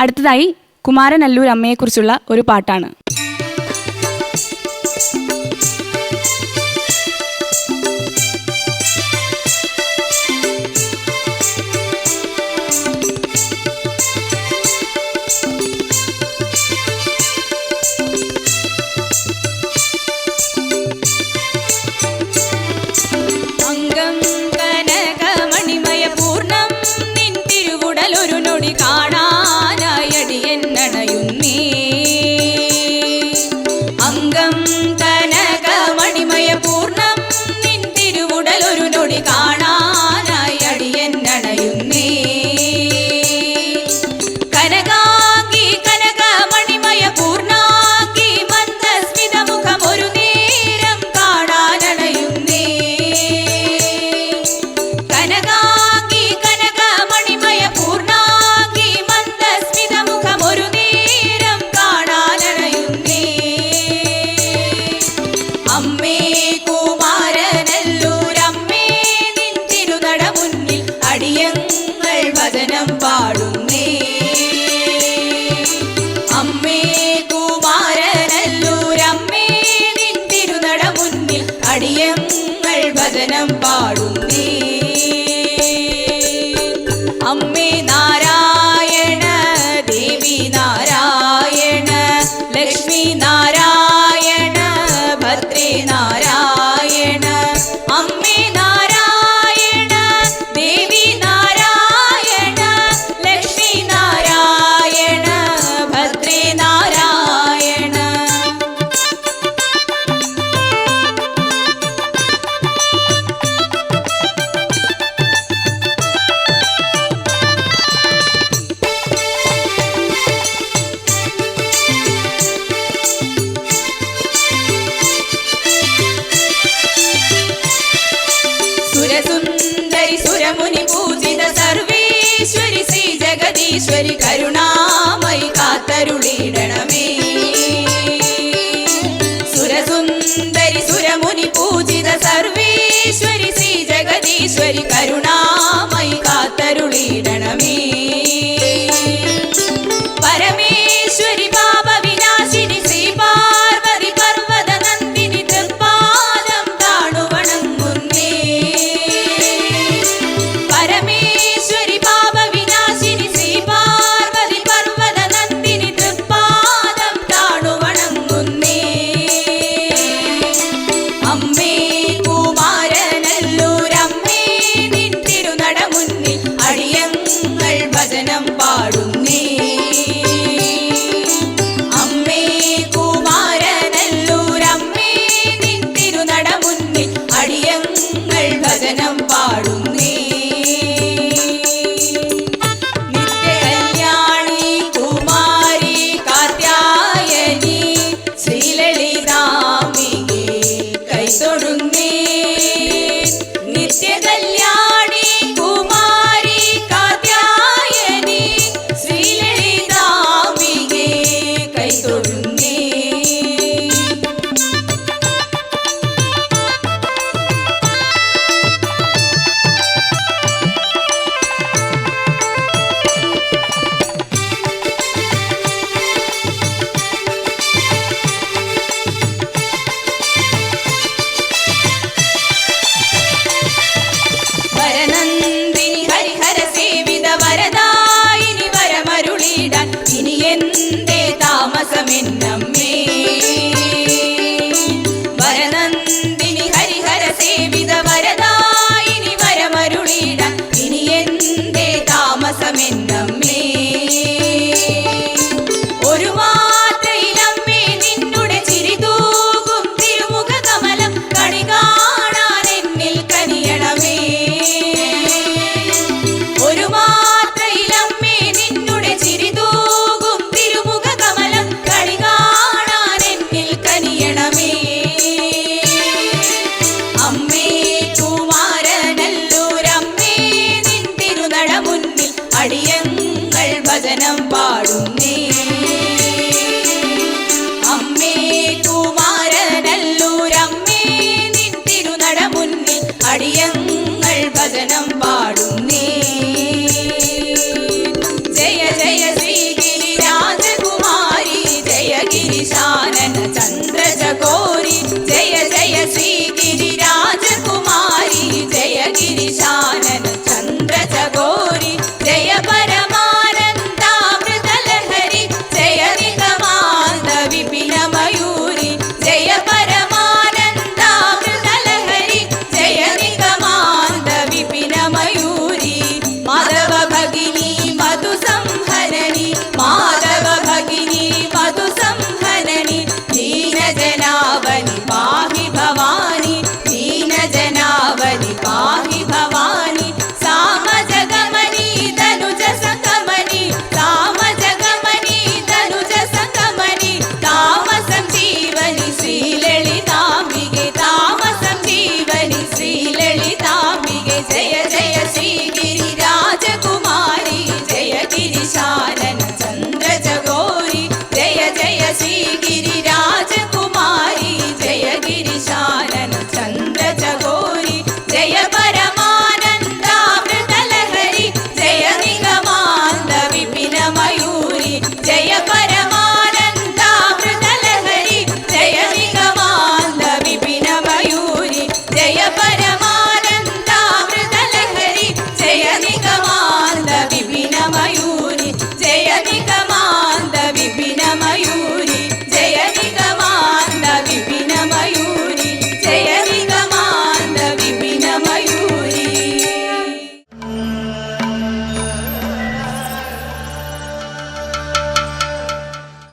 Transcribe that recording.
അടുത്തതായി കുമാരനല്ലൂർ അമ്മയെക്കുറിച്ചുള്ള ഒരു പാട്ടാണ്. അമ്മേ നാരായണ ദേവി നാരായണ ലക്ഷ്മി നാരായണ ഭദ്രേ നാരായണ അമ്മേ നാരായണ ദേവി നാരായണ ലക്ഷ്മി നാരായണ ഭദ്രേ നാരായണ. സുരസുന്ദരി സുരമുനി പൂജിത സർവേശ്വരി ശ്രീ ജഗദീശ്വരി കരുണാമയി കാത്തരുളിടണമേ. സുരസുന്ദരി സുരമുനി പൂജിത സർവേശ്വരി ശ്രീ ജഗദീശ്വരി കരുണാമയി കാത്തരുളിടണമേ. പരമേശ്വരി പാപ വിനാശിനി ശ്രീ പാർവതി പർവ്വത നന്ദിനി തൃപ്പാദം താണു വണങ്ങുന്നേ. പരമേശ്വരി പാപ വിനാശിനി ശ്രീ പാർവതി പർവ്വത നന്ദിനി തൃപ്പാദം താണു വണങ്ങുന്നേ. അമ്മേ കുമാരനല്ലൂരമ്മേ നിൻ തിരുനട മുന്നിൽ അടിയങ്ങൾ ഭജനം പാടുന്നേ. അമ്മേ കുമാരനല്ലൂരമ്മേ നിൻ തിരുനട മുന്നിൽ അടിയങ്ങൾ ഭജനം പാടുന്നേ. നിത്യകല്യാണി കുമാരി കാർത്യായനി ശ്രീലളിതാംബികേ കൈതൊഴുന്നേ. നിത്യകല്യാണി കുമാരി കാർത്യായനി ശ്രീലളിതാംബികേ കൈതൊഴുന്നേ. വരനന്ദിനി ഹരിഹര സേവിത വരദായിനി വരമരുളിടാൻ ഇനി എന്തേ താമസമെന്നമ്മേ. വരനന്ദിനി ഹരിഹര സേവിത വരദായിനി വരമരുളിടാൻ ഇനി എന്തേ താമസമെന്നമ്മേ. ഒരു മാത്രയിലമ്മേ നിന്നുടെ ചിരിതൂകും തിരുമുഖ കമലം കണി കാണാൻ എന്നിൽ കനിയണമേ. ഒരു മാത്രയിലമ്മേ നിന്നുടെ ചിരിതൂകും തിരുമുഖ കമലം കണി കാണാൻ എന്നിൽ കനിയണമേ. അമ്മേ കുമാരനല്ലൂരമ്മേ നിൻ തിരുനട മുന്നിൽ അടിയങ്ങൾ ഭജനം പാടുന്നേ. അമ്മേ കുമാരനല്ലൂരമ്മേ നിൻ തിരുനട മുന്നിൽ അടിയങ്ങൾ ഭജനം പാടുന്നേ.